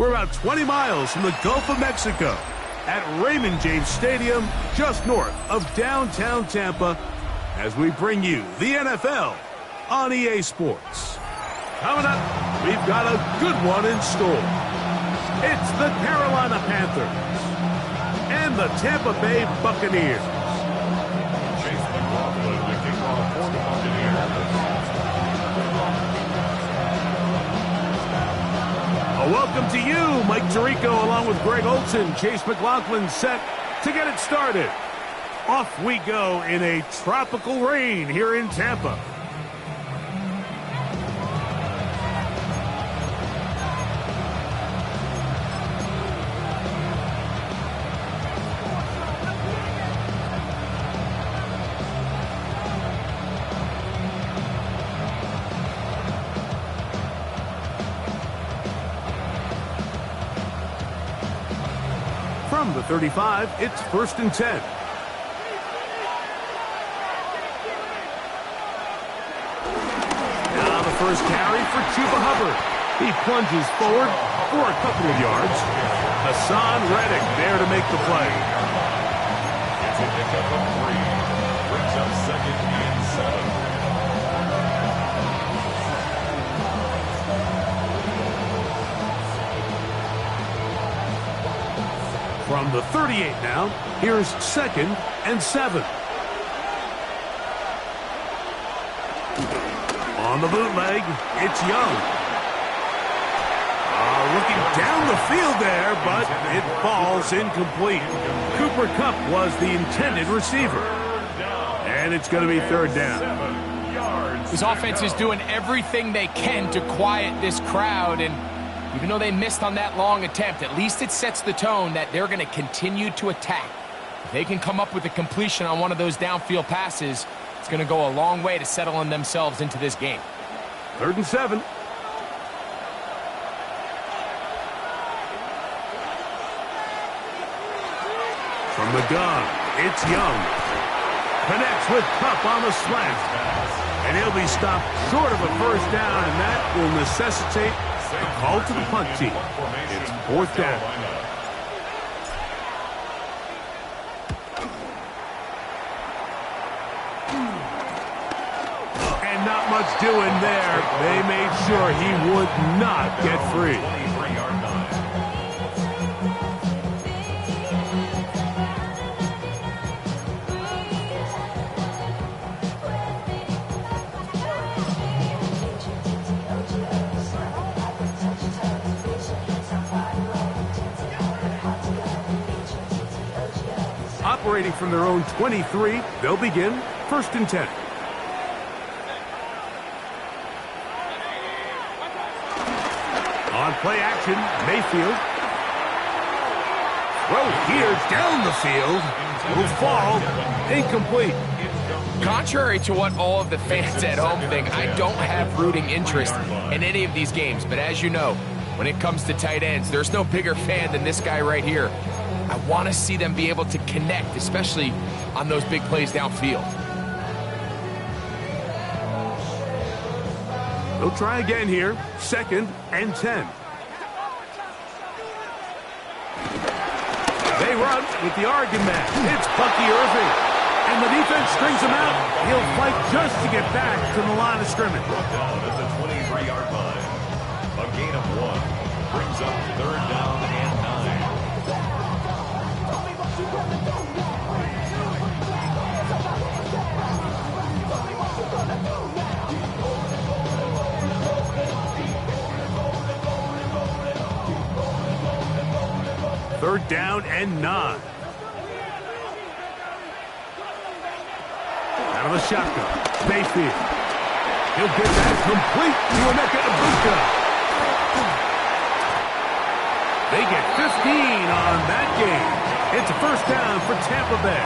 We're about 20 miles from the Gulf of Mexico at Raymond James Stadium, just north of downtown Tampa, as we bring you the NFL on EA Sports. Coming up, we've got a good one in store. It's the Carolina Panthers and the Tampa Bay Buccaneers. Welcome to you, Mike Tirico, along with Greg Olson. Chase McLaughlin set to get it started. Off we go in a tropical rain here in Tampa. From the 35, it's 1st and 10. Now the first carry for Chuba Hubbard. He plunges forward for a couple of yards. Hassan Reddick there to make the play. It's a pickup of 3. Brings up 2nd and 7. From the 38 now, here's 2nd and 7. On the bootleg, it's Young. Looking down the field there, but it falls incomplete. Cooper Kupp was the intended receiver. And it's going to be 3rd down. This offense is doing everything they can to quiet this crowd, and even though they missed on that long attempt, at least it sets the tone that they're going to continue to attack. If they can come up with a completion on one of those downfield passes, it's going to go a long way to settling themselves into this game. 3rd and 7. From the gun, it's Young. Connects with Kupp on the slant. And he'll be stopped short of a 1st down, and that will necessitate a call to the punt team. It's 4th down. And not much doing there. They made sure he would not get free. Operating from their own 23, they'll begin 1st and 10. On play action, Mayfield. Throw here down the field. Will fall. Incomplete. Contrary to what all of the fans at home think, I don't have rooting interest in any of these games. But as you know, when it comes to tight ends, there's no bigger fan than this guy right here. I want to see them be able to connect, especially on those big plays downfield. They'll try again here. 2nd and 10. They run with the Oregon man. It's Bucky Irving. And the defense strings him out. He'll fight just to get back to the line of scrimmage. Down at the 23-yard line. A gain of 1. Brings up 3rd down and 9. Third down and 9. Out of the shotgun, Mayfield. He'll get that complete to Emeka Egbuka. They get 15 on that game. It's a 1st down for Tampa Bay.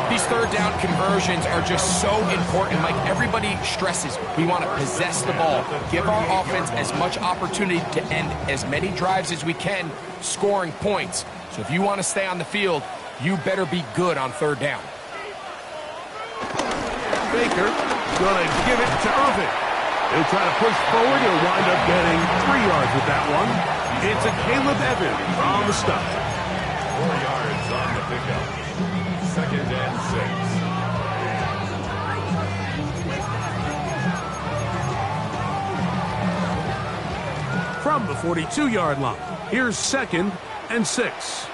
These 3rd down conversions are just so important. Like everybody stresses, we want to possess the ball, give our offense as much opportunity to end as many drives as we can, scoring points. So if you want to stay on the field, you better be good on 3rd down. Baker going to give it to Irving. He'll try to push forward. He'll wind up getting 3 yards with that one. It's a Caleb Evans on the stop. 4 yards on the pickup. 2nd and 6. From the 42-yard line, here's 2nd and 6.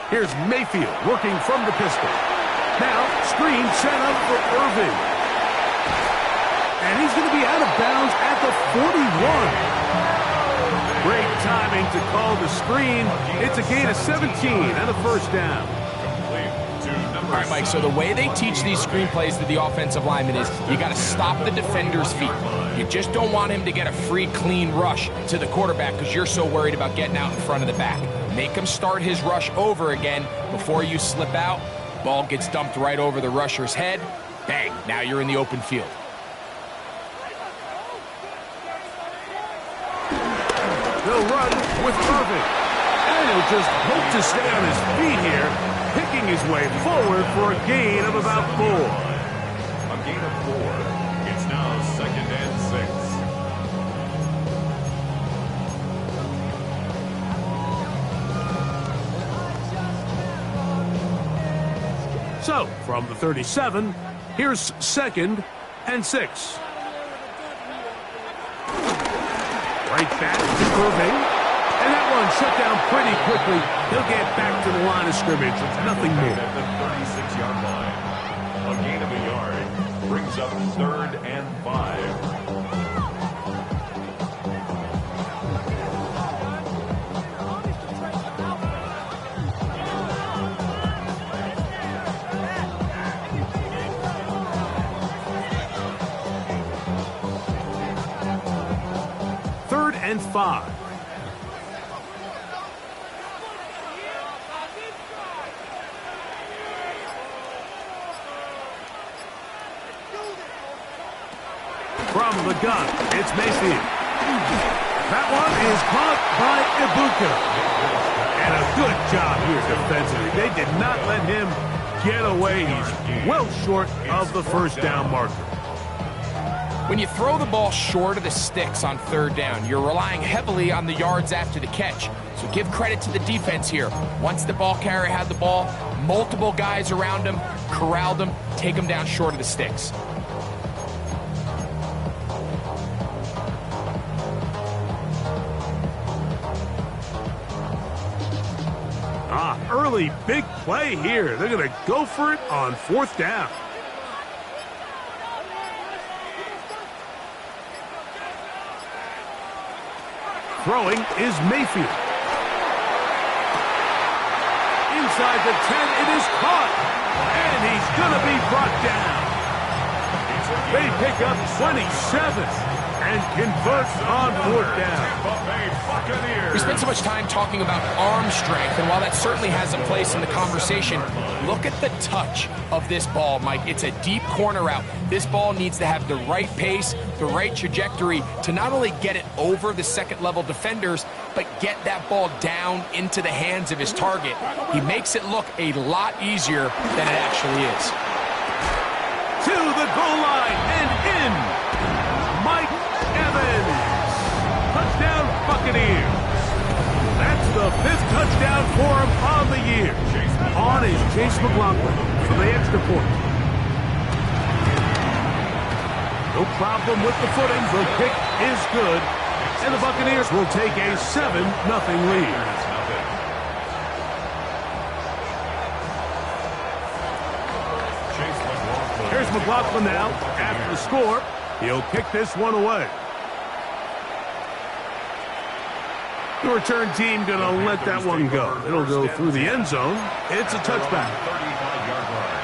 Here's Mayfield working from the pistol. Now, screen set up for Irvin. And he's going to be out of bounds at the 41. Great timing to call the screen. It's a gain of 17 and a first down. All right, Mike, so the way they teach these screenplays to the offensive lineman is you got to stop the defender's feet. You just don't want him to get a free, clean rush to the quarterback because you're so worried about getting out in front of the back. Make him start his rush over again before you slip out. Ball gets dumped right over the rusher's head. Bang, now you're in the open field. They'll run with Irvin. And he'll just hope to stay on his feet here, picking his way forward for a gain of about 4. A gain of 4. It's now 2nd and 6. So, from the 37, here's 2nd and 6. Right back to Irving. And that one shut down pretty quickly. He'll get back to the line of scrimmage. It's nothing more. At the 36-yard line. A gain of a yard brings up 3rd and 5. And 5. From the gun, it's Mayfield. That one is caught by Ibuka. And a good job here defensively. They did not let him get away. He's well short of the first down marker. When you throw the ball short of the sticks on 3rd down, you're relying heavily on the yards after the catch. So give credit to the defense here. Once the ball carrier had the ball, multiple guys around him, corralled him, take him down short of the sticks. Early big play here. They're going to go for it on 4th down. Throwing is Mayfield. Inside the 10, it is caught. And he's going to be brought down. They pick up 27 and convert on 4th down. We spent so much time talking about arm strength, and while that certainly has a place in the conversation, look at the touch of this ball, Mike. It's a deep corner route. This ball needs to have the right pace, the right trajectory to not only get it over the second-level defenders, but get that ball down into the hands of his target. He makes it look a lot easier than it actually is. To the goal line and in, Mike Evans. Touchdown, Buccaneers. That's the 5th touchdown for him on the year. On is Chase McLaughlin for the extra point. No problem with the footing. The kick is good. And the Buccaneers will take a 7-0 lead. Here's McLaughlin now. After the score, he'll kick this one away. The return team going to let that one go. It'll go through the end zone. It's a touchback. 35-yard line.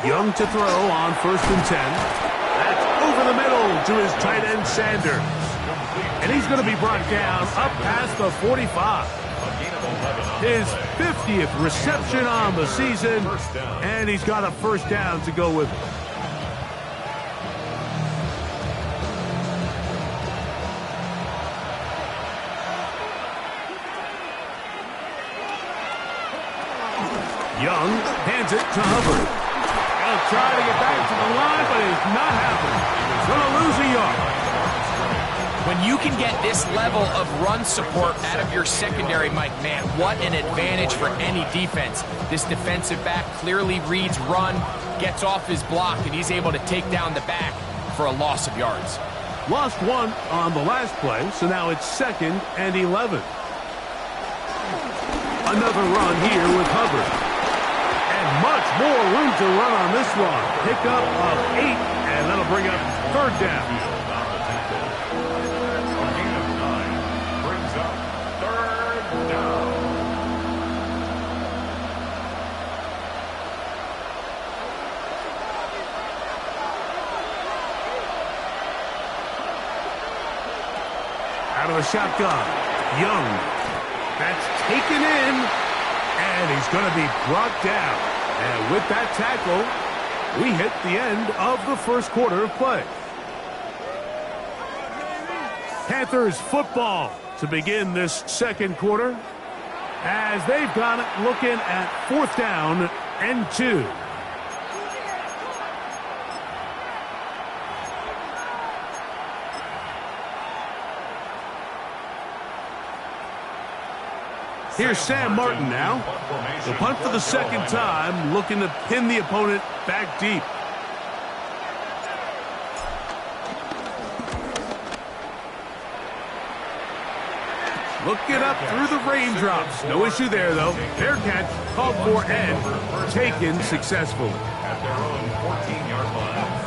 Young to throw on 1st and 10. That's over the middle to his tight end, Sanders. And he's going to be brought down up past the 45. His 50th reception on the season, and he's got a first down to go with it. Young hands it to Hubbard. He'll try to get back to the line, but it's not happening. He's going to lose a yard. When you can get this level of run support out of your secondary, Mike, man, what an advantage for any defense. This defensive back clearly reads run, gets off his block, and he's able to take down the back for a loss of yards. Lost one on the last play, so now it's 2nd and 11. Another run here with Hubbard. And much more room to run on this one. Pickup of 8, and that'll bring up 3rd down. Out of the shotgun, Young. That's taken in, and he's going to be brought down. And with that tackle, we hit the end of the first quarter of play. Panthers football to begin this second quarter, as they've got it looking at 4th down and 2. Here's Sam Martin now. The punt for the second time, looking to pin the opponent back deep. Looking up through the raindrops. No issue there, though. Fair catch, called for and taken successfully. At their own 14-yard line.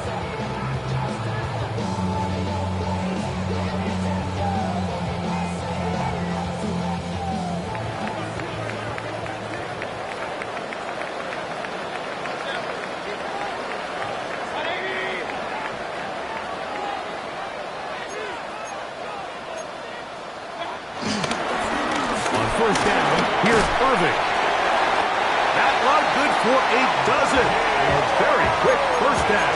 First down, here's Irving. That run good for a dozen. A very quick first down.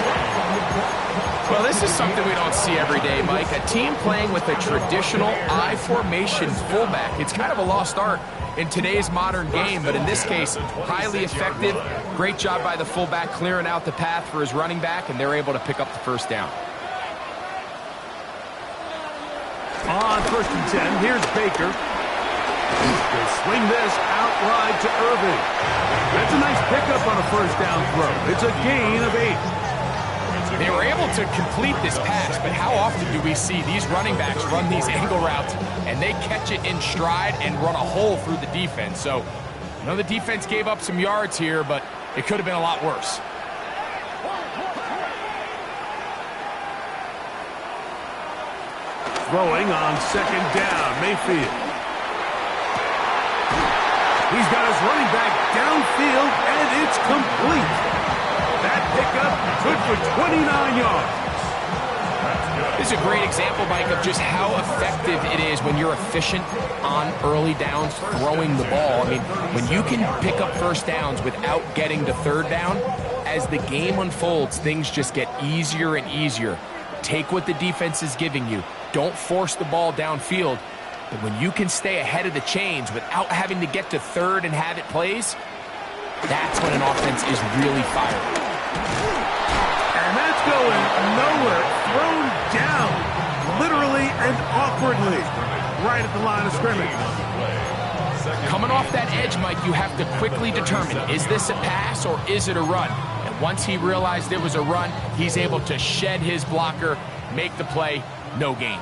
Well, this is something we don't see every day, Mike. A team playing with a traditional I formation fullback. It's kind of a lost art in today's modern game, but in this case, highly effective. Great job by the fullback clearing out the path for his running back, and they're able to pick up the first down. On 1st and 10, here's Baker. They'll swing this out wide to Irving. That's a nice pickup on a first down throw. It's a gain of 8. They were able to complete this pass, but how often do we see these running backs run these angle routes and they catch it in stride and run a hole through the defense? So, I know the defense gave up some yards here, but it could have been a lot worse. Throwing on 2nd down, Mayfield. He's got his running back downfield, and it's complete. That pickup good for 29 yards. This is a great example, Mike, of just how effective it is when you're efficient on early downs throwing the ball. I mean, when you can pick up first downs without getting to 3rd down, as the game unfolds, things just get easier and easier. Take what the defense is giving you. Don't force the ball downfield. But when you can stay ahead of the chains without having to get to 3rd and have it plays, that's when an offense is really firing. And that's going nowhere. Thrown down, literally and awkwardly, right at the line of scrimmage. Coming off that edge, Mike, you have to quickly determine, is this a pass or is it a run? And once he realized it was a run, he's able to shed his blocker, make the play, no gain.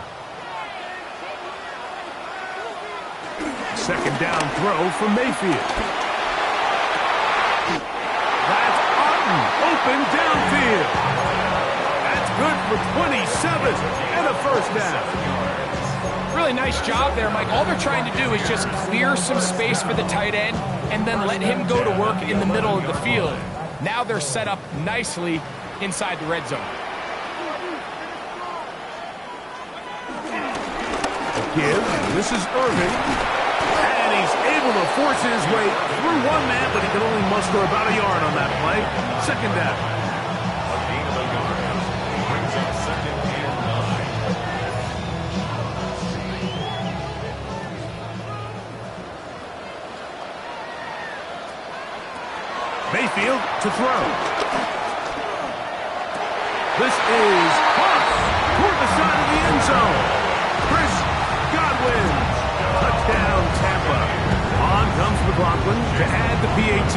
2nd down throw from Mayfield. That's Otten, open downfield. That's good for 27 and a first down. Really nice job there, Mike. All they're trying to do is just clear some space for the tight end and then let him go to work in the middle of the field. Now they're set up nicely inside the red zone. give. This is Irving. And he's able to force his way through one man, but he can only muster about a yard on that play. Second down. A gain of a yard brings up 2nd and 9. Mayfield to throw. This is caught toward the side of the end zone. Chris Godwin. Touchdown, Tampa. On comes McLaughlin to add the PAT.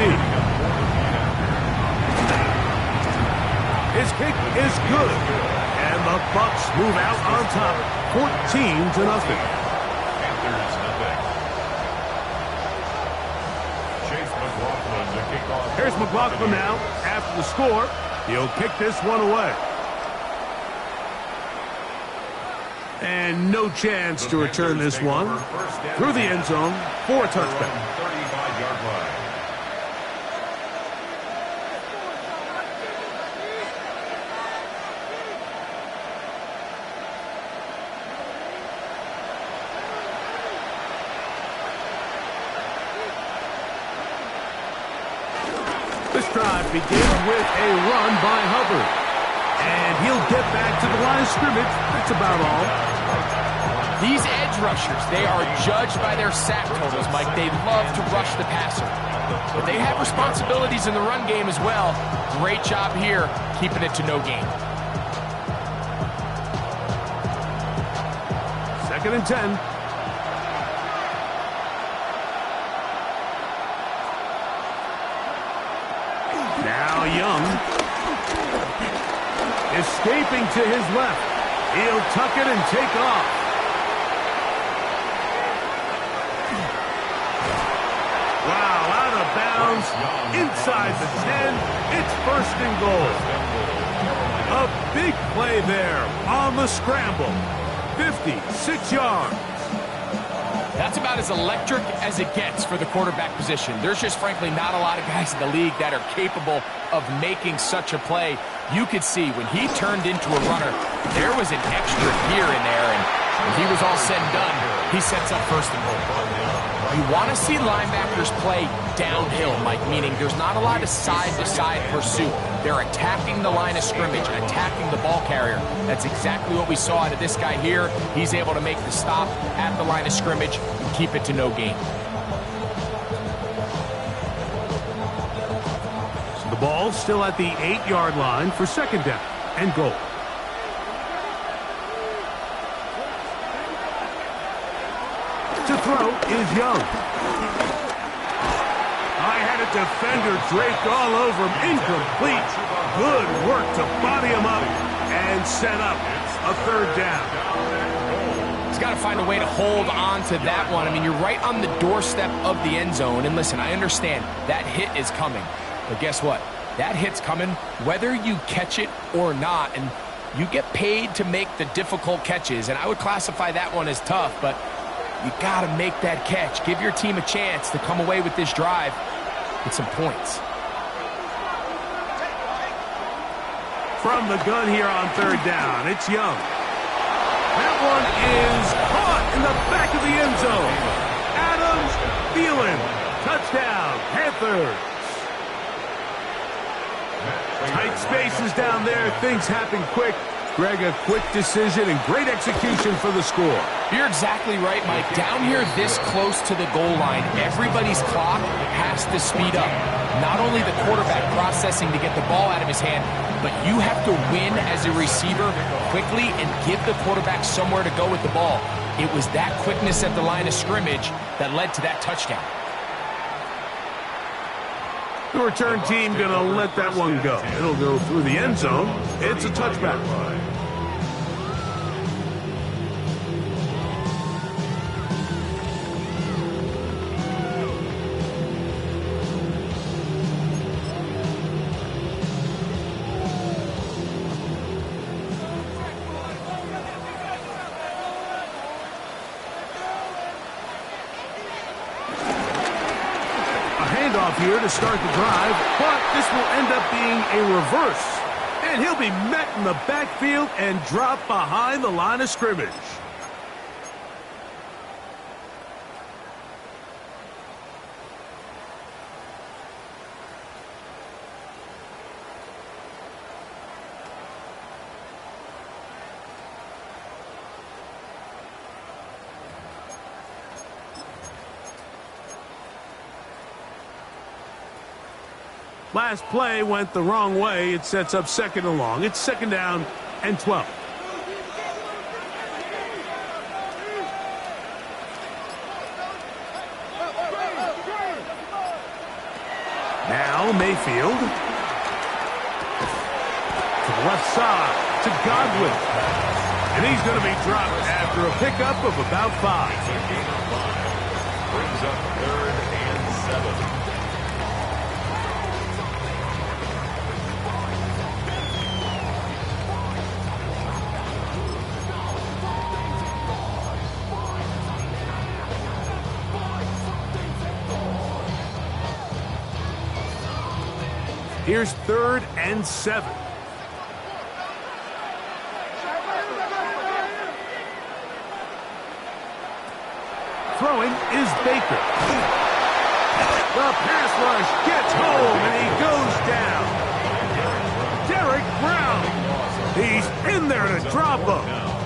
His kick is good. And the Bucs move out on top, 14-0. Panthers nothing. Chase McLaughlin to kick off. Here's McLaughlin now. After the score, he'll kick this one away. And no chance to return this one through the end zone for a touchback. 35-yard line. This drive begins with a run by Hubbard. And he'll get back to the line of scrimmage. That's about all. These edge rushers, they are judged by their sack totals, Mike. They love to rush the passer. But they have responsibilities in the run game as well. Great job here, keeping it to no gain. 2nd and 10. Now Young. Escaping to his left. He'll tuck it and take off. Wow, out of bounds. Inside the 10. It's 1st and goal. A big play there on the scramble. 56 yards. That's about as electric as it gets for the quarterback position. There's just frankly not a lot of guys in the league that are capable of making such a play. You could see when he turned into a runner, there was an extra gear in there, and when he was all said and done, he sets up 1st and goal. You want to see linebackers play downhill, Mike, meaning there's not a lot of side-to-side pursuit. They're attacking the line of scrimmage, attacking the ball carrier. That's exactly what we saw out of this guy here. He's able to make the stop at the line of scrimmage and keep it to no gain. So the ball still at the 8-yard line for 2nd down and goal. To throw is Young. I had a defender draped all over him. Incomplete. Good work to body him up and set up a 3rd down. He's got to find a way to hold on to that one. I mean, you're right on the doorstep of the end zone. And listen, I understand that hit is coming. But guess what? That hit's coming whether you catch it or not. And you get paid to make the difficult catches. And I would classify that one as tough, but you got to make that catch. Give your team a chance to come away with this drive with some points. From the gun here on 3rd down, it's Young. That one is caught in the back of the end zone. Adams, Thielen, touchdown, Panthers. Tight spaces down there. Things happen quick. Greg, a quick decision and great execution for the score. You're exactly right, Mike. Down here this close to the goal line, everybody's clock has to speed up. Not only the quarterback processing to get the ball out of his hand, but you have to win as a receiver quickly and give the quarterback somewhere to go with the ball. It was that quickness at the line of scrimmage that led to that touchdown. The return team going to let that one go. It'll go through the end zone. It's a touchback. Here to start the drive, but this will end up being a reverse. And he'll be met in the backfield and drop behind the line of scrimmage. Last play went the wrong way. It sets up 2nd and long. It's 2nd down and 12. Now Mayfield. To the left side to Godwin. And he's going to be dropped after a pickup of about 5. It's a gain of 5. Brings up 3rd and 7. Here's 3rd and 7. Throwing is Baker. The pass rush gets home, and he goes down. Derek Brown. He's in there to drop him,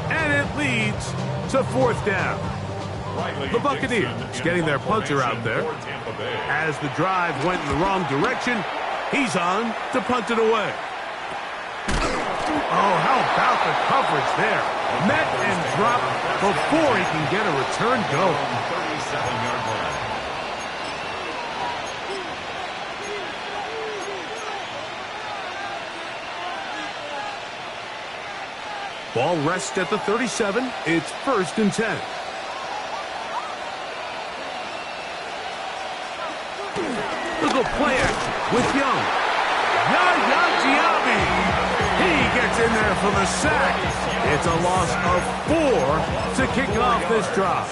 and it leads to 4th down. The Buccaneers getting their punter out there. As the drive went in the wrong direction, he's on to punt it away. Oh, how about the coverage there? Met and dropped before he can get a return going. 37-yard line. Ball rests at the 37. It's 1st and 10. Look at play action with Young. Yaya Diaby. He gets in there for the sack. It's a loss of 4 to kick off this drive.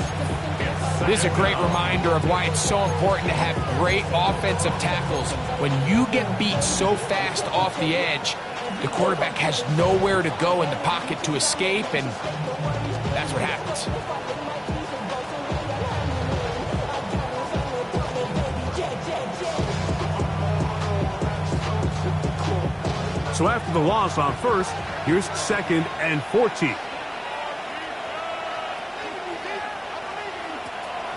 This is a great reminder of why it's so important to have great offensive tackles. When you get beat so fast off the edge, the quarterback has nowhere to go in the pocket to escape, and that's what happens. So after the loss on 1st, here's 2nd and 14.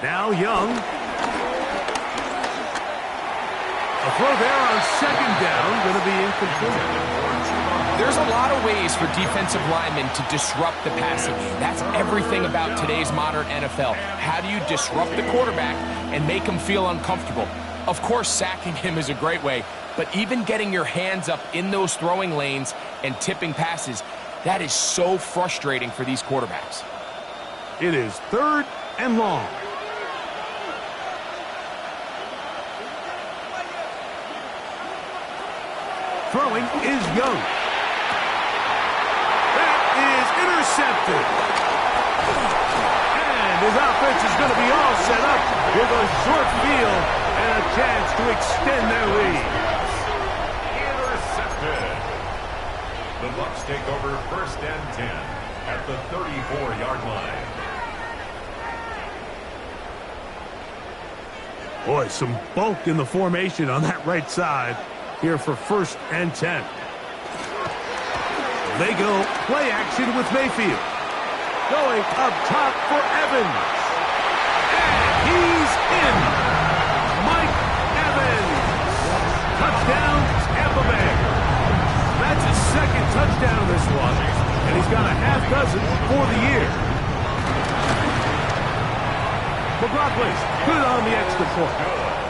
Now Young. A throw there on 2nd down, going to be incomplete. There's a lot of ways for defensive linemen to disrupt the passing game. That's everything about today's modern NFL. How do you disrupt the quarterback and make him feel uncomfortable? Of course, sacking him is a great way, but even getting your hands up in those throwing lanes and tipping passes, that is so frustrating for these quarterbacks. It is 3rd and long. Throwing is Young. That is intercepted. And his offense is going to be all set up with a short field and a chance to extend their lead. Intercepted. The Bucs take over 1st and 10 at the 34-yard line. Boy, some bulk in the formation on that right side here for 1st and 10. They go play action with Mayfield. Going up top for Evans. And he's in. Mike Evans. Touchdown, Tampa Bay. That's his 2nd touchdown this one. And he's got a half dozen for the year. McLaughlin's good on the extra point.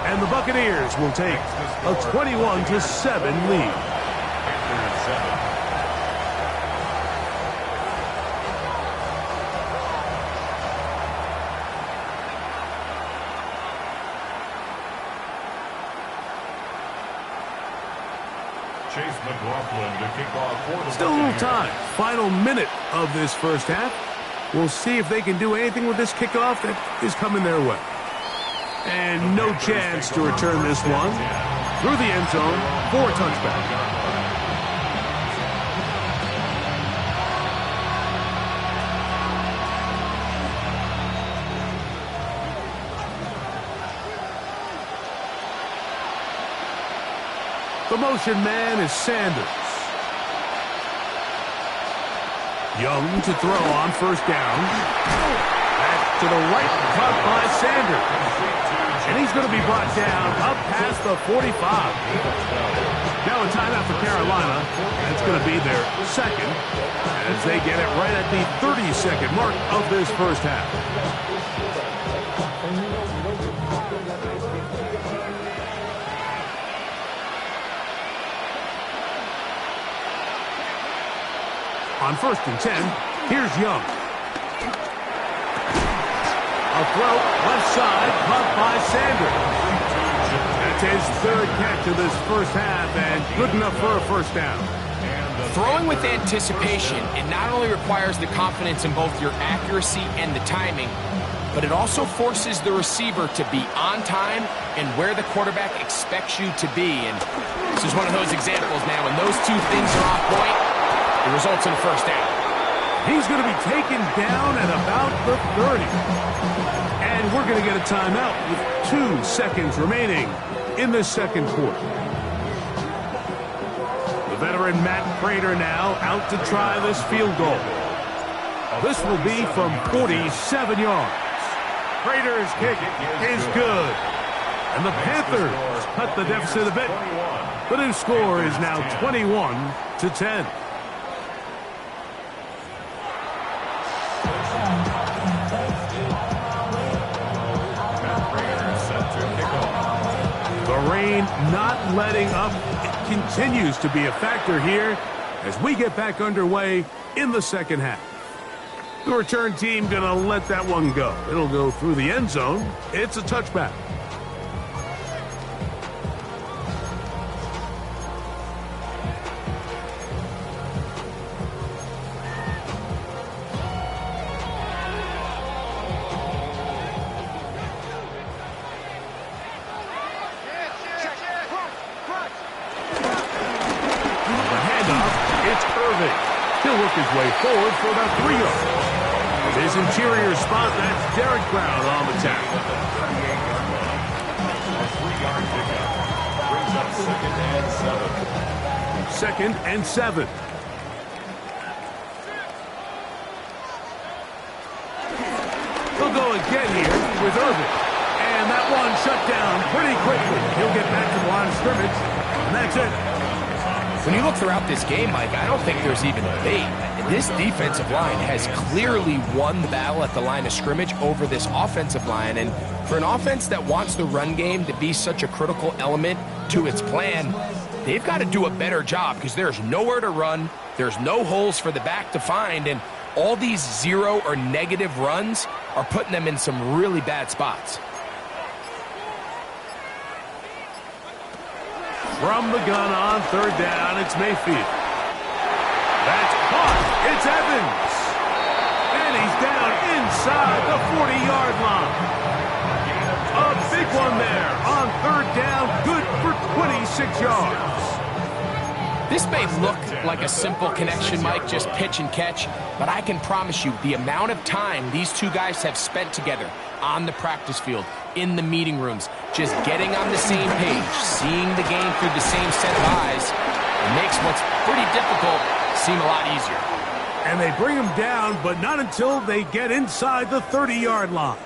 And the Buccaneers will take a 21-7 lead. Chase McLaughlin to kick off for the Still a little Buccaneers. time. Final minute of this first half. We'll see if they can do anything with this kickoff that is coming their way. And no chance to return this one through the end zone for a touchback. The motion man is Sanders. Young to throw on 1st down. Back to the right, caught by Sanders. And he's going to be brought down up past the 45. Now a timeout for Carolina. And it's going to be their second as they get it right at the 30-second mark of this first half. On 1st and 10, here's Young. A throw, left side, caught by Sanders. That's his third catch of this first half, and good enough for a first down. Throwing with anticipation, it not only requires the confidence in both your accuracy and the timing, but it also forces the receiver to be on time and where the quarterback expects you to be. And this is one of those examples now. When those two things are on point, it results in a first down. He's going to be taken down at about the 30. And we're going to get a timeout with 2 seconds remaining in the second quarter. The veteran Matt Prater now out to try this field goal. This will be from 47 yards. Prater's kick is good. And the Panthers cut the deficit a bit. The new score is now 21-10. The rain not letting up. It continues to be a factor here as we get back underway in the second half. The return team going to let that one go. It'll go through the end zone. It's a touchback. He'll work his way forward for about 3 yards. His interior spot, that's Derek Brown on the tackle. A 3-yard pickup brings up 2nd and 7. 2nd and 7. He'll go again here with Irvin. And that one shut down pretty quickly. He'll get back to the line of scrimmage, and that's it. When you look throughout this game, Mike, I don't think there's even a debate. This defensive line has clearly won the battle at the line of scrimmage over this offensive line. And for an offense that wants the run game to be such a critical element to its plan, they've got to do a better job because there's nowhere to run. There's no holes for the back to find. And all these 0 or negative runs are putting them in some really bad spots. From the gun on 3rd down, it's Mayfield. That's caught. It's Evans. And he's down inside the 40-yard line. A big one there on 3rd down, good for 26 yards. This may look like a simple connection, Mike, just pitch and catch, but I can promise you the amount of time these two guys have spent together on the practice field, in the meeting rooms, just getting on the same page, seeing the game through the same set of eyes, it makes what's pretty difficult seem a lot easier. And they bring him down, but not until they get inside the 30-yard line.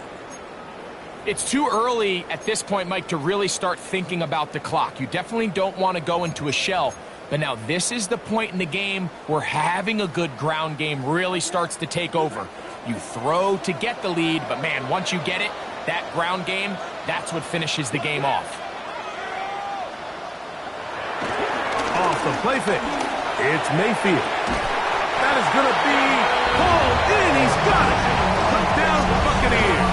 It's too early at this point, Mike, to really start thinking about the clock. You definitely don't want to go into a shell. But now this is the point in the game where having a good ground game really starts to take over. You throw to get the lead, but man, once you get it, that ground game, that's what finishes the game off. Off the play fake. It's Mayfield. That is going to be pulled in. He's got it. Touchdown, Buccaneers.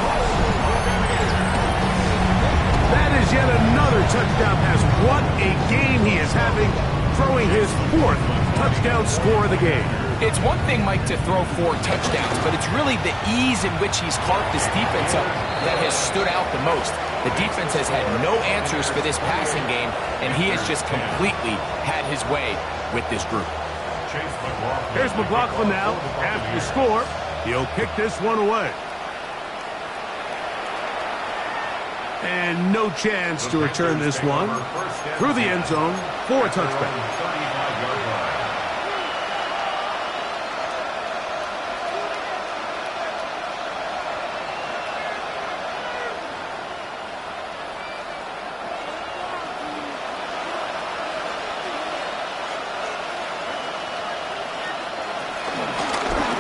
That is yet another touchdown pass. What a game he is having, throwing his 4th touchdown score of the game. It's one thing, Mike, to throw 4 touchdowns, but it's really the ease in which he's carved this defense up that has stood out the most. The defense has had no answers for this passing game, and he has just completely had his way with this group. Here's McLaughlin now. After the score, he'll kick this one away. And no chance to return this one through the end zone for a touchback.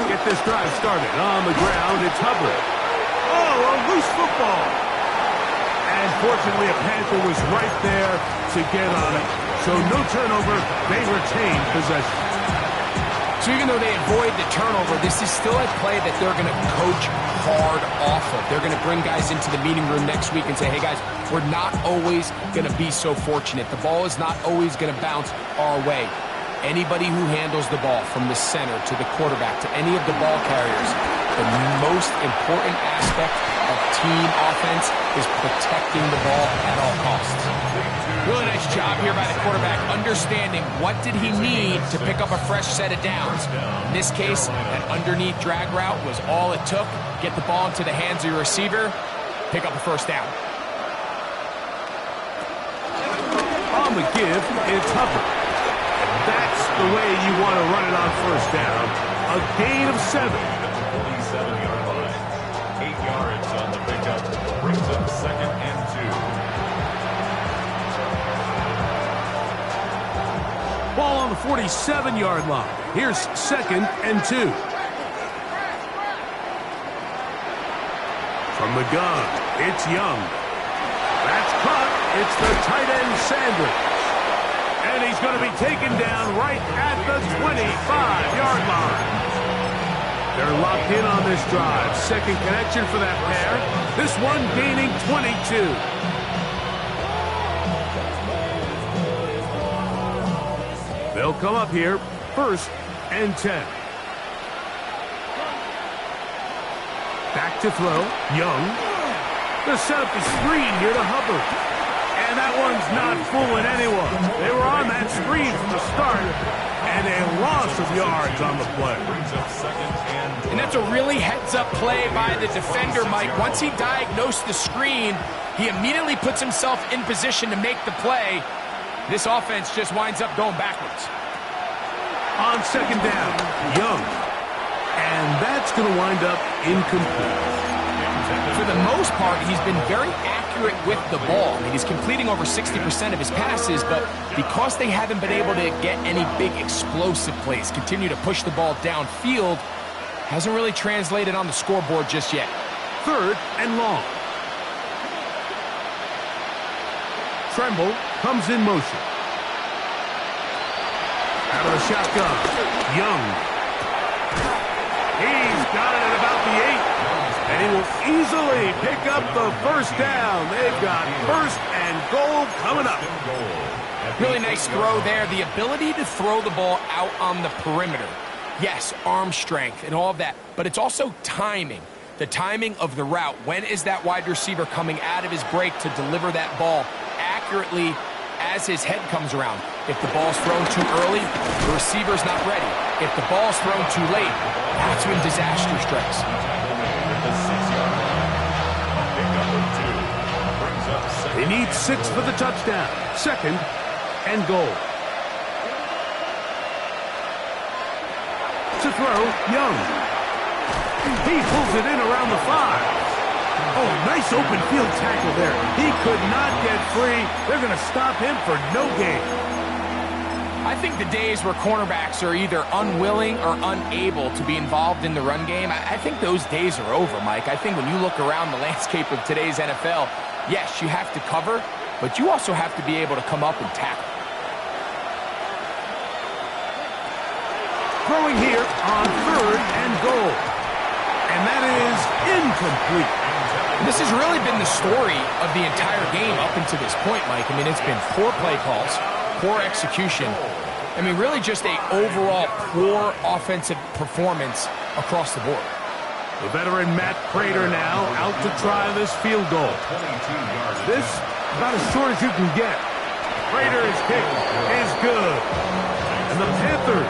Get this drive started on the ground. It's Hubbard. Oh, a loose football. And fortunately, a Panther was right there to get on it. So no turnover. They retain possession. So even though they avoid the turnover, this is still a play that they're going to coach hard off of. They're going to bring guys into the meeting room next week and say, hey, guys, we're not always going to be so fortunate. The ball is not always going to bounce our way. Anybody who handles the ball from the center to the quarterback to any of the ball carriers, the most important aspect of team offense is protecting the ball at all costs. Really nice job here by the quarterback, understanding what did he need to pick up a fresh set of downs. In this case, that underneath drag route was all it took. Get the ball into the hands of your receiver, pick up a first down. On the give, it's Hubbard. That's the way you want to run it on first down. A gain of 7. 47-yard line. 8 yards on the pickup. Brings up 2nd and 2. Ball on the 47-yard line. Here's 2nd and 2. From the gun, it's Young. That's caught. It's the tight end Sanders. And he's going to be taken down right at the 25-yard line. They're locked in on this drive. Second connection for that pair. This one gaining 22. They'll come up here, 1st and 10. Back to throw. Young. They'll set up the screen here to Hubbard. And that one's not fooling anyone. They were on that screen from the start, and a loss of yards on the play. And that's a really heads-up play by the defender, Mike. Once he diagnosed the screen, he immediately puts himself in position to make the play. This offense just winds up going backwards. On 2nd down, Young. And that's going to wind up incomplete. For the most part, he's been very accurate with the ball. I mean, he's completing over 60% of his passes, but because they haven't been able to get any big explosive plays, continue to push the ball downfield, hasn't really translated on the scoreboard just yet. 3rd and long. Tremble comes in motion. Out of the shotgun, Young. He's got it at about the 8. And he will easily pick up the first down. They've got 1st and goal coming up. Really nice throw there. The ability to throw the ball out on the perimeter. Yes, arm strength and all of that, but it's also timing. The timing of the route. When is that wide receiver coming out of his break to deliver that ball accurately as his head comes around? If the ball's thrown too early, the receiver's not ready. If the ball's thrown too late, that's when disaster strikes. They need 6 for the touchdown. 2nd and goal. To throw, Young. He pulls it in around the 5. Oh, nice open field tackle there. He could not get free. They're going to stop him for no gain. I think the days where cornerbacks are either unwilling or unable to be involved in the run game, I think those days are over, Mike. I think when you look around the landscape of today's NFL, yes, you have to cover, but you also have to be able to come up and tackle. Throwing here on 3rd and goal. And that is incomplete. This has really been the story of the entire game up until this point, Mike. I mean, it's been poor play calls, poor execution. I mean, really just a overall poor offensive performance across the board. The veteran Matt Prater now out to try this field goal. This about as short as you can get. Prater's kick is good. And the Panthers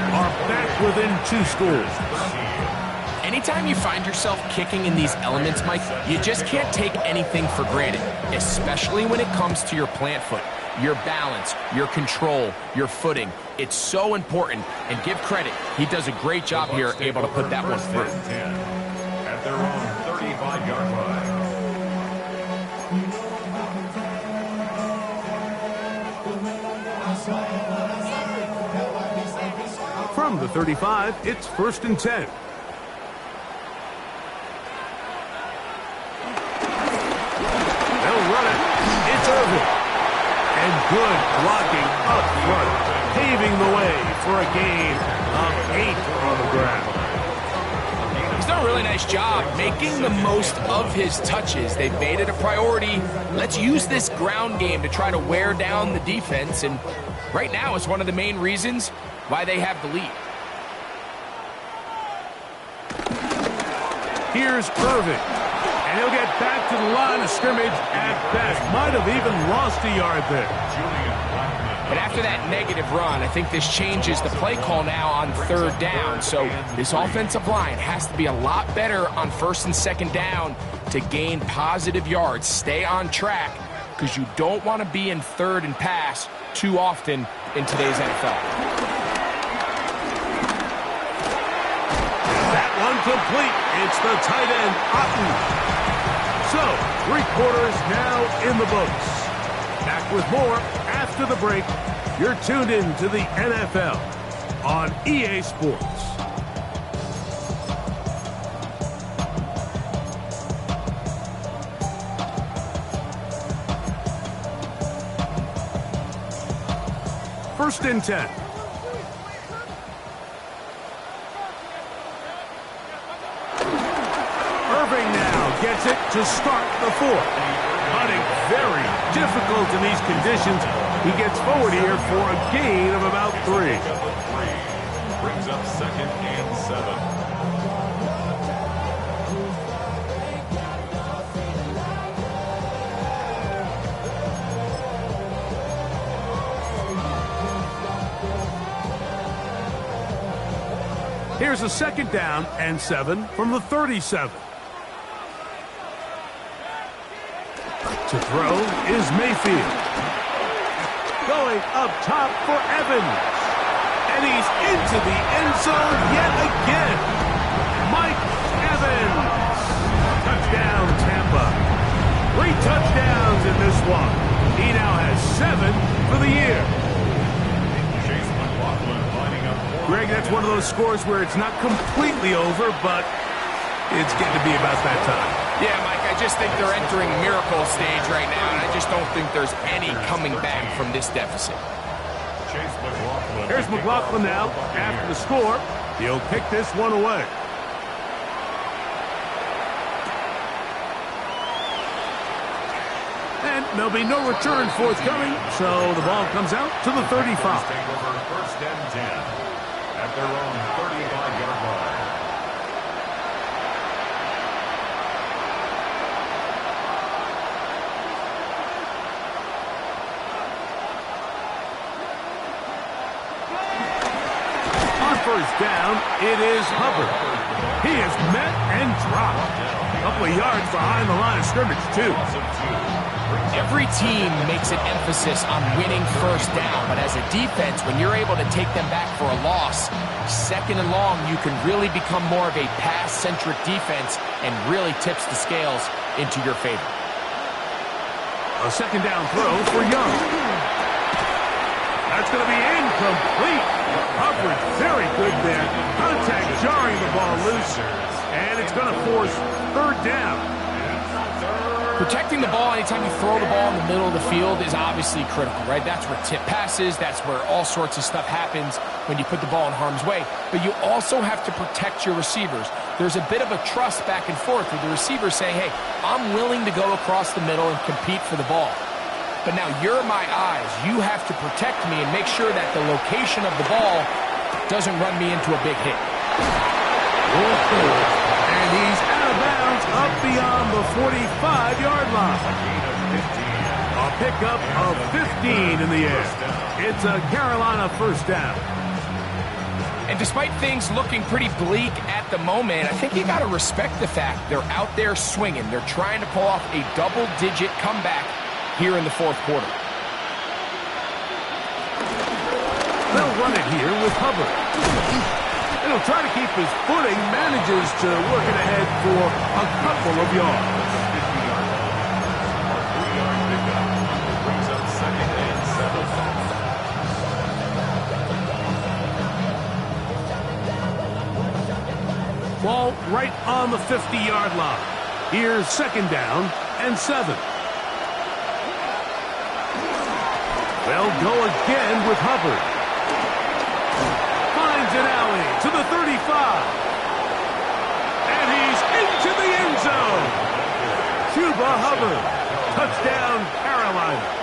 are back within 2 scores. Anytime you find yourself kicking in these elements, Mike, you just can't take anything for granted, especially when it comes to your plant foot, your balance, your control, your footing. It's so important, and give credit. He does a great job here, able to put that one through. At their own 35-yard line. From From the 35, it's 1st and 10. They'll run it. It's Irvin. And good blocking up front, paving the way for a gain of 8 on the ground. He's done a really nice job making the most of his touches. They've made it a priority. Let's use this ground game to try to wear down the defense, and right now it's one of the main reasons why they have the lead. Here's Irvin, and he'll get back to the line of scrimmage at best. Might have even lost a yard there. But after that negative run, I think this changes the play call now on 3rd down. So this offensive line has to be a lot better on 1st and 2nd down to gain positive yards. Stay on track, because you don't want to be in 3rd and pass too often in today's NFL. That one complete. It's the tight end, Otten. So, 3 quarters now in the books. Back with more after the break. You're tuned in to the NFL on EA Sports. First and 10. Irving now gets it to start the 4th. Hunting very difficult in these conditions. He gets forward here for a gain of about 3. Brings up 2nd and 7. Here's a 2nd down and 7 from the 37. To throw is Mayfield. Going up top for Evans. And he's into the end zone yet again. Mike Evans. Touchdown, Tampa. 3 touchdowns in this one. He now has 7 for the year. Greg, that's one of those scores where it's not completely over, but it's getting to be about that time. Yeah, Mike, I just think they're entering miracle stage right now, and I just don't think there's any coming back from this deficit. Here's McLaughlin now after the score. He'll pick this one away. And there'll be no return forthcoming, so the ball comes out to the 35. First and 10 at their own 35-yard line. First down, it is Hubbard. He is met and dropped. A couple of yards behind the line of scrimmage, too. Every team makes an emphasis on winning first down, but as a defense, when you're able to take them back for a loss, 2nd and long, you can really become more of a pass-centric defense and really tips the scales into your favor. A 2nd down throw for Young. That's going to be incomplete. Hubbard very good there. Contact jarring the ball loose. And it's going to force 3rd down. Protecting the ball anytime you throw the ball in the middle of the field is obviously critical, right? That's where tip passes. That's where all sorts of stuff happens when you put the ball in harm's way. But you also have to protect your receivers. There's a bit of a trust back and forth with the receiver saying, hey, I'm willing to go across the middle and compete for the ball. But now you're my eyes. You have to protect me and make sure that the location of the ball doesn't run me into a big hit. And he's out of bounds up beyond the 45-yard line. A pickup of 15 in the air. It's a Carolina first down. And despite things looking pretty bleak at the moment, I think you got to respect the fact they're out there swinging. They're trying to pull off a double-digit comeback here in the 4th quarter. They'll run it here with Hubbard. And he'll try to keep his footing, manages to work it ahead for a couple of yards. Brings up 2nd and 7. Ball right on the 50-yard line. Here's 2nd down and 7. They'll go again with Hubbard. Finds an alley to the 35. And he's into the end zone. Chuba Hubbard. Touchdown, Carolina.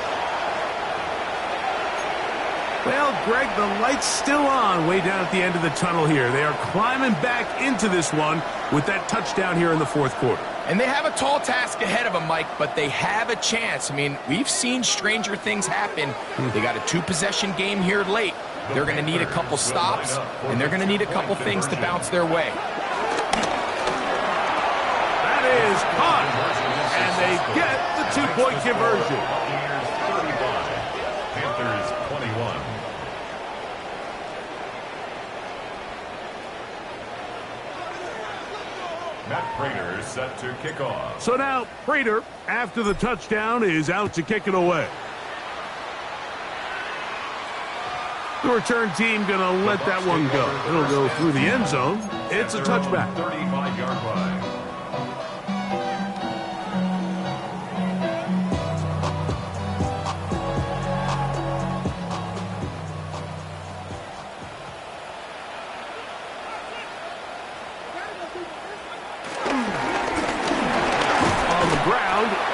Well, Greg, the light's still on way down at the end of the tunnel here. They are climbing back into this one with that touchdown here in the 4th quarter. And they have a tall task ahead of them, Mike, but they have a chance. I mean, we've seen stranger things happen. They got a 2-possession game here late. They're going to need a couple stops, and they're going to need a couple things to bounce their way. That is caught, and they get the 2-point conversion. Panthers 21. Matt Prater set to kick off. So now Prater, after the touchdown, is out to kick it away. The return team going to let that one go. It'll go through the end zone. It's a touchback. 35-yard line.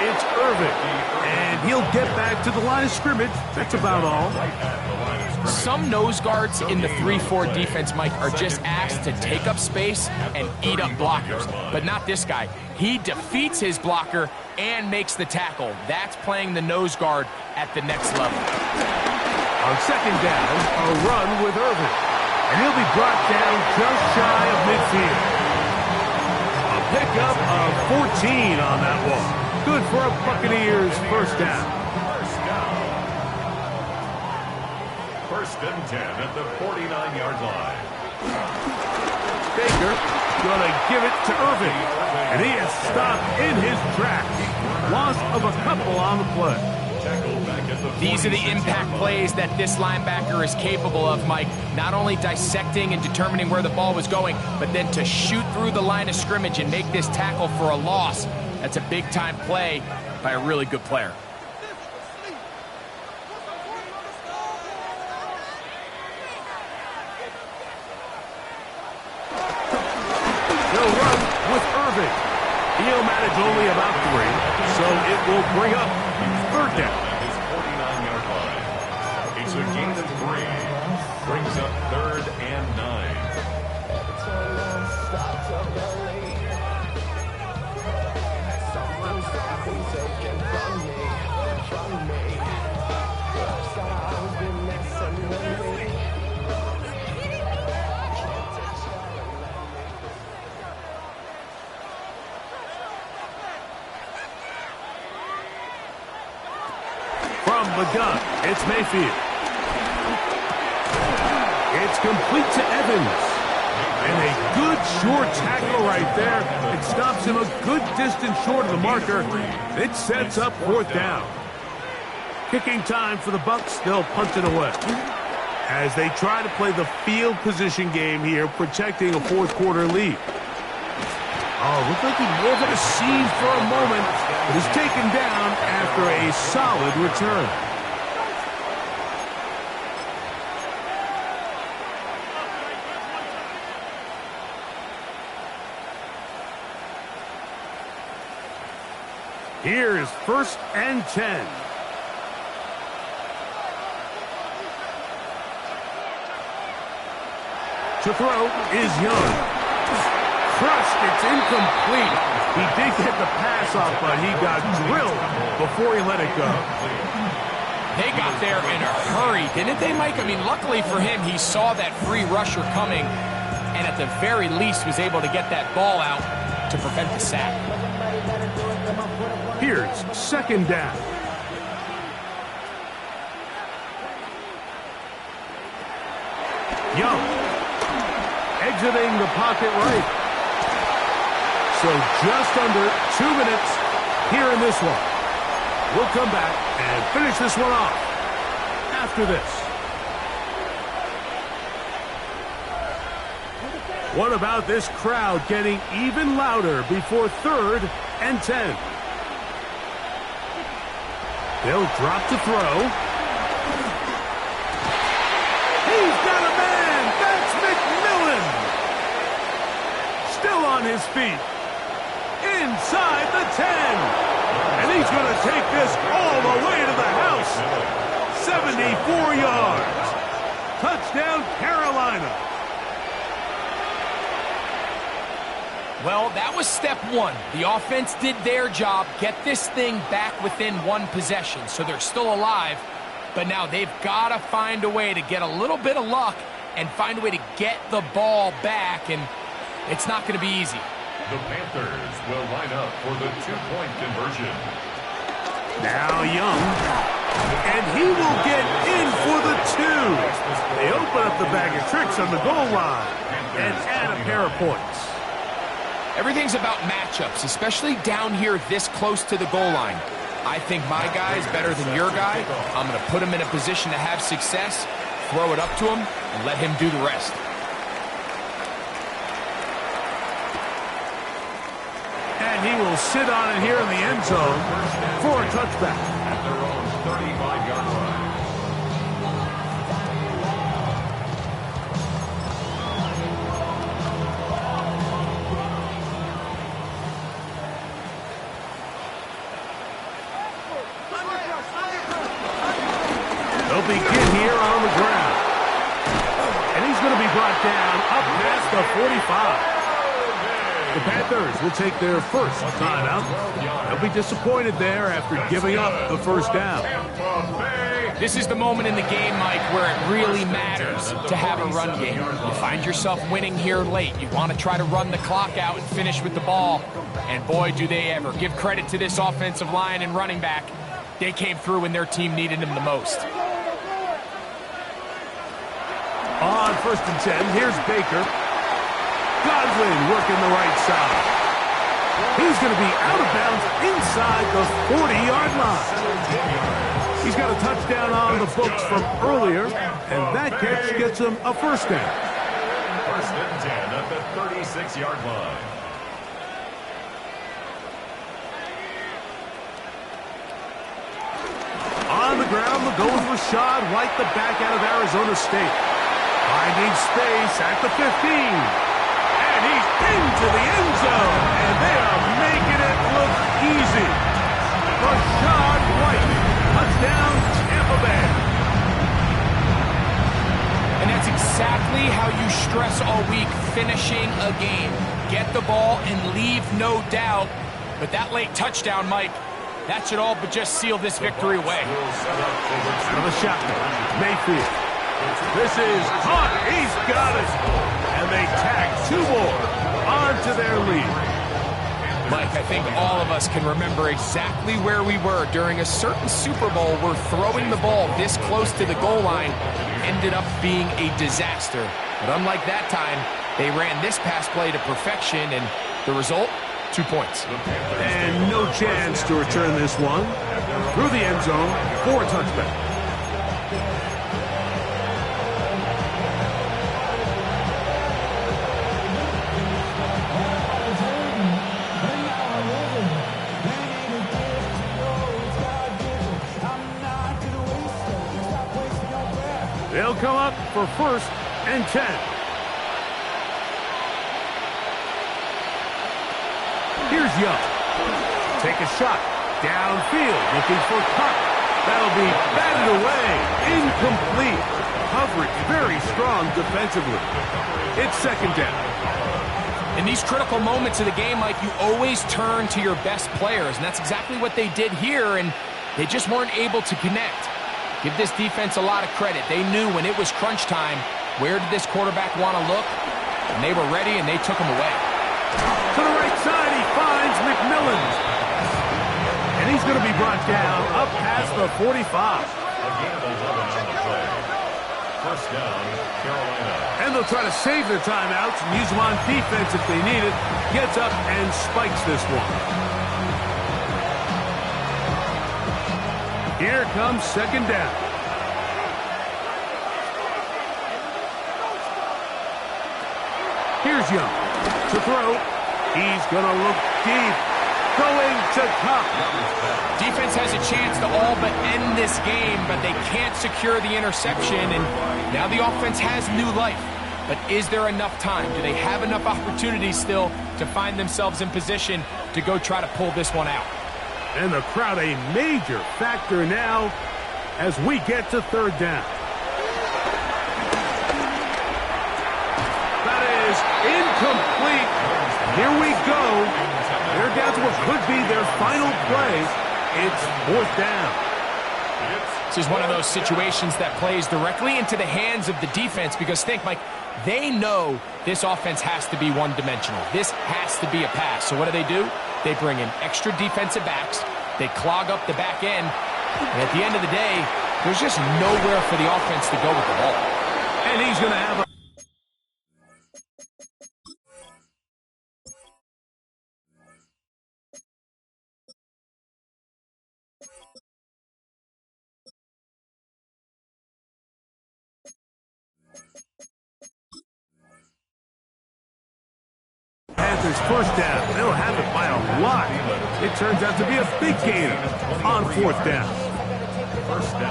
It's Irvin, and he'll get back to the line of scrimmage. That's about all. Some nose guards in the 3-4 defense, Mike, are just asked to take up space and eat up blockers. But not this guy. He defeats his blocker and makes the tackle. That's playing the nose guard at the next level. On 2nd down, a run with Irvin. And he'll be brought down just shy of midfield. A pickup of 14 on that one. Good for a Buccaneers 1st down. 1st and 10 at the 49-yard line. Baker gonna give it to Irvin. And he is stopped in his tracks. Loss of a couple on the play. These are the impact plays that this linebacker is capable of, Mike. Not only dissecting and determining where the ball was going, but then to shoot through the line of scrimmage and make this tackle for a loss. That's a big-time play by a really good player. They'll run with Irvin. He'll manage only about 3, so it will bring up 3rd down. His 49-yard line. It's a gain of 3. Brings up 3rd and 9. From the gun, it's Mayfield. It's complete to Evans. And a good short tackle right there. It stops him a good distance short of the marker. It sets up 4th down. Kicking time for the Bucs. They'll punt it away. As they try to play the field position game here, protecting a 4th quarter lead. Oh, looked like he may have received for a moment, but is taken down after a solid return. Here's 1st and 10. To throw is Young. Crushed, it's incomplete. He did get the pass off, but he got drilled before he let it go. They got there in a hurry, didn't they, Mike? I mean, luckily for him, he saw that free rusher coming, and at the very least was able to get that ball out to prevent the sack. Here's 2nd down. Young exiting the pocket right. So just under 2 minutes here in this one. We'll come back and finish this one off after this. What about this crowd getting even louder before 3rd and 10? They'll drop to throw. He's got a man! That's McMillan! Still on his feet. Inside the 10. And he's going to take this all the way to the house. 74 yards. Touchdown, Carolina. Well, that was step one. The offense did their job, get this thing back within one possession, so they're still alive. But now they've got to find a way to get a little bit of luck and find a way to get the ball back, and it's not going to be easy. The Panthers will line up for the two-point conversion. Now Young, and he will get in for the 2. They open up the bag of tricks on the goal line and add a pair of points. Everything's about matchups, especially down here this close to the goal line. I think my guy is better than your guy. I'm going to put him in a position to have success, throw it up to him, and let him do the rest. And he will sit on it here in the end zone for a touchback. At their own 35-yard line. They'll begin here on the ground. And he's going to be brought down up past the 45. The Panthers will take their first timeout. They'll be disappointed there after giving up the first down. This is the moment in the game, Mike, where it really matters to have a run game. You find yourself winning here late. You want to try to run the clock out and finish with the ball. And boy, do they ever. Give credit to this offensive line and running back. They came through when their team needed them the most. On 1st and 10, here's Baker. Godwin working the right side. He's going to be out of bounds inside the 40-yard line. He's got a touchdown on the books from earlier, and that catch gets him a first down. 1st and 10 at the 36-yard line. On the ground, the go with Rashad White, the back out of Arizona State. Finding space at the 15. And he's into the end zone. And they are making it look easy. Rashad White. Touchdown, Tampa Bay. And that's exactly how you stress all week, finishing a game. Get the ball and leave no doubt. But that late touchdown, Mike, that should all but just seal this victory away. Out of the shotgun, Mayfield. This is hot. He's got it. And they tag 2 more onto their lead. Mike, I think all of us can remember exactly where we were during a certain Super Bowl where throwing the ball this close to the goal line ended up being a disaster. But unlike that time, they ran this pass play to perfection, and the result, 2 points. And no chance to return this one. Through the end zone for a touchback. They'll come up for 1st and 10. Here's Young. Take a shot. Downfield, looking for Cup. That'll be batted away. Incomplete. Coverage very strong defensively. It's 2nd down. In these critical moments of the game, Mike, you always turn to your best players, and that's exactly what they did here, and they just weren't able to connect. Give this defense a lot of credit. They knew when it was crunch time, where did this quarterback want to look? And they were ready, and they took him away. To the right side, he finds McMillan. And he's going to be brought down up past the 45. A gain of 11 on the play. 1st down, Carolina. And they'll try to save their timeouts and use them on defense if they need it. Gets up and spikes this one. Here comes 2nd down. Here's Young to throw. He's going to look deep. Going to Cup. Defense has a chance to all but end this game, but they can't secure the interception, and now the offense has new life. But is there enough time? Do they have enough opportunities still to find themselves in position to go try to pull this one out? And the crowd a major factor now as we get to third down. That is incomplete. Here we go. They're down to what could be their final play. It's fourth down. This is one of those situations that plays directly into the hands of the defense because think, Mike, they know this offense has to be one-dimensional. This has to be a pass. So what do? They bring in extra defensive backs. They clog up the back end. And at the end of the day, there's just nowhere for the offense to go with the ball. And he's going to have a... Panthers first down. They'll have it by a lot. It turns out to be a big gain on fourth down.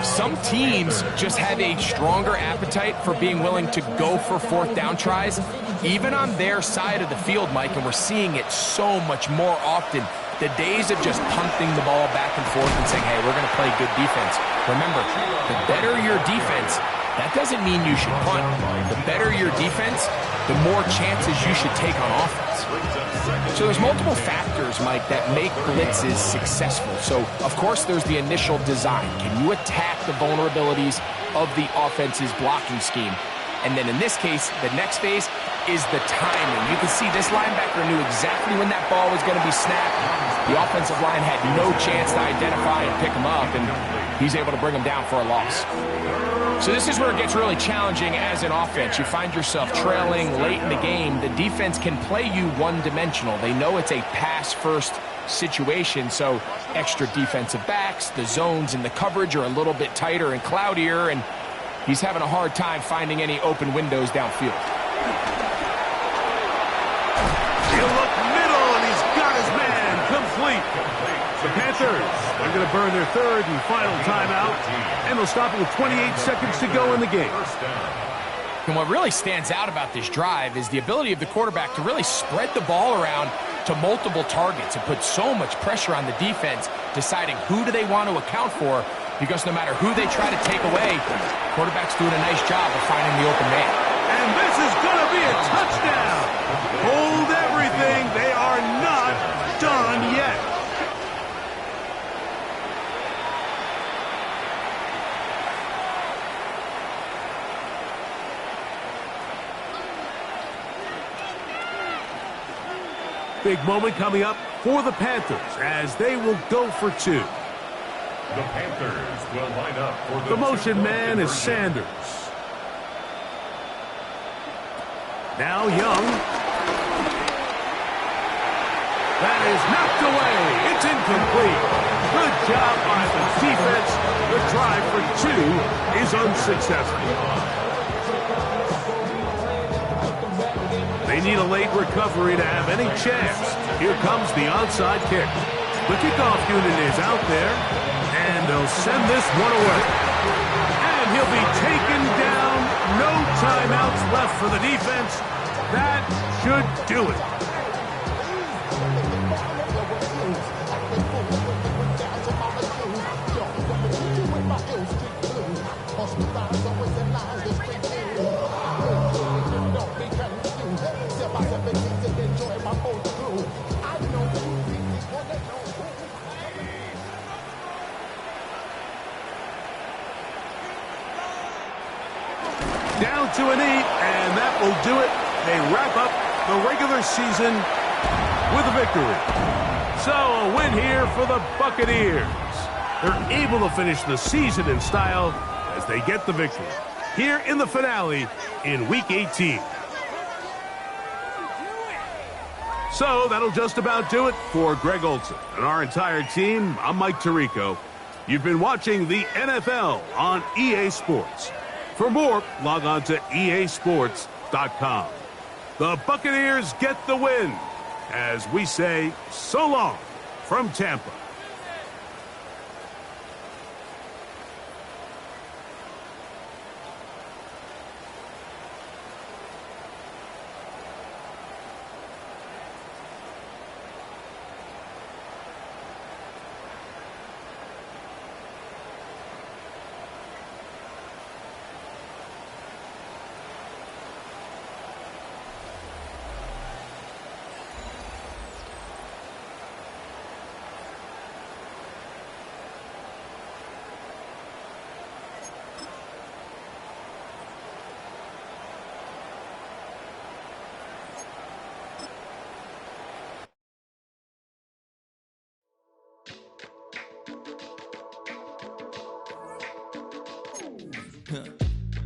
Some teams just have a stronger appetite for being willing to go for fourth down tries, even on their side of the field, Mike, and we're seeing it so much more often. The days of just punting the ball back and forth and saying, hey, we're going to play good defense. Remember, the better your defense, that doesn't mean you should punt. The better your defense, the more chances you should take on offense. So there's multiple factors, Mike, that make blitzes successful. So, of course, there's the initial design. Can you attack the vulnerabilities of the offense's blocking scheme? And then in this case, the next phase is the timing. You can see this linebacker knew exactly when that ball was going to be snapped. The offensive line had no chance to identify and pick him up, and he's able to bring him down for a loss. So this is where it gets really challenging as an offense. You find yourself trailing late in the game. The defense can play you one-dimensional. They know it's a pass-first situation, so extra defensive backs, the zones and the coverage are a little bit tighter and cloudier, and he's having a hard time finding any open windows downfield. He'll look middle, and he's got his man complete. The Panthers are going to burn their third and final timeout, and they'll stop it with 28 seconds to go in the game. And what really stands out about this drive is the ability of the quarterback to really spread the ball around to multiple targets and put so much pressure on the defense, deciding who do they want to account for, because no matter who they try to take away, quarterback's doing a nice job of finding the open man. And this is going to be a touchdown. Hold everything. They are not done yet. Big moment coming up for the Panthers as they will go for two. The Panthers will line up for The motion man is Sanders. Now Young. That is knocked away. It's incomplete. Good job by the defense. The drive for two is unsuccessful. They need a late recovery to have any chance. Here comes the onside kick. The kickoff unit is out there, and they'll send this one away. And he'll be taken down. No timeouts left for the defense. That should do it. Down to a knee, and that will do it. They wrap up the regular season with a victory. So a win here for the Buccaneers. They're able to finish the season in style as they get the victory here in the finale in Week 18. So that'll just about do it for Greg Olson and our entire team. I'm Mike Tirico. You've been watching the NFL on EA Sports. For more, log on to easports.com. The Buccaneers get the win as we say so long from Tampa.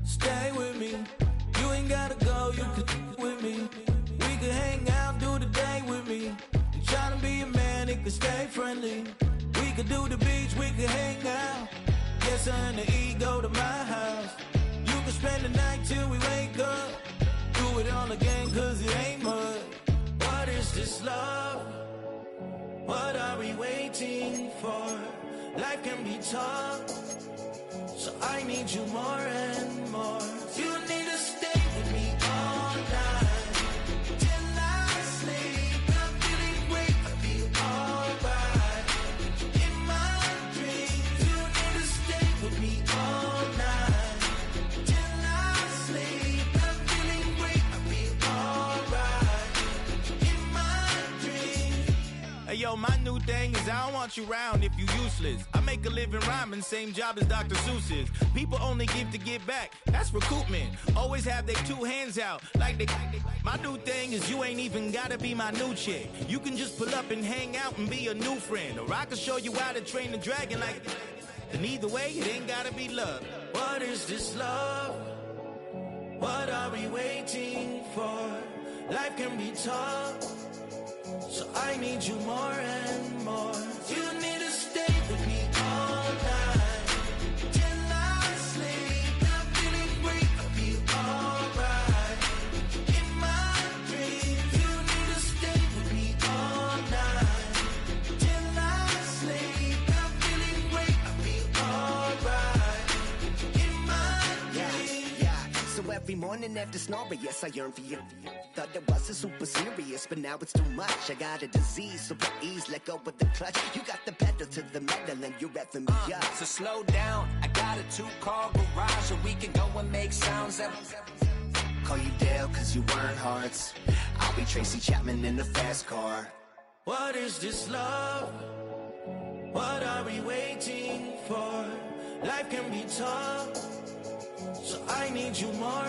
Stay with me. You ain't gotta go, you can with me. We can hang out, do the day with me. You tryna be a man, it can stay friendly. We could do the beach, we can hang out. Yes, I and the E go to my house. You can spend the night till we wake up. Do it all again, cause it ain't mud. What is this love? What are we waiting for? Life can be tough, so I need you more and more. You need to stay with me all night till I sleep. I'm feeling great, I'll be alright. In my dreams, you need to stay with me all night till I sleep. I'm feeling great, I'll be alright. In my dreams. Hey yo, my new thing is I don't want you around if you useless. I make a living rhyming, same job as Dr. Seuss's. People only give to get back, that's recoupment. Always have their two hands out, like they. My new thing is you ain't even gotta be my new chick. You can just pull up and hang out and be a new friend. Or I can show you how to train the dragon like. And either way, it ain't gotta be love. What is this love? What are we waiting for? Life can be tough, so I need you more and more. You need to stay with me all night till I sleep. I'm feeling great, I'll be alright. In my dreams, you need to stay with me all night till I sleep. I'm feeling great, I'll be alright. In my dreams. Yeah. So every morning after snoring, yes, I yearn for you. Thought that wasn't super serious, but now it's too much. I got a disease, so please let go with the clutch. You got the pedal to the metal and you're revving me up. So slow down, I got a 2-car garage, so we can go and make sounds that. Call you Dale, cause you weren't hearts. I'll be Tracy Chapman in the fast car. What is this love? What are we waiting for? Life can be tough, so I need you more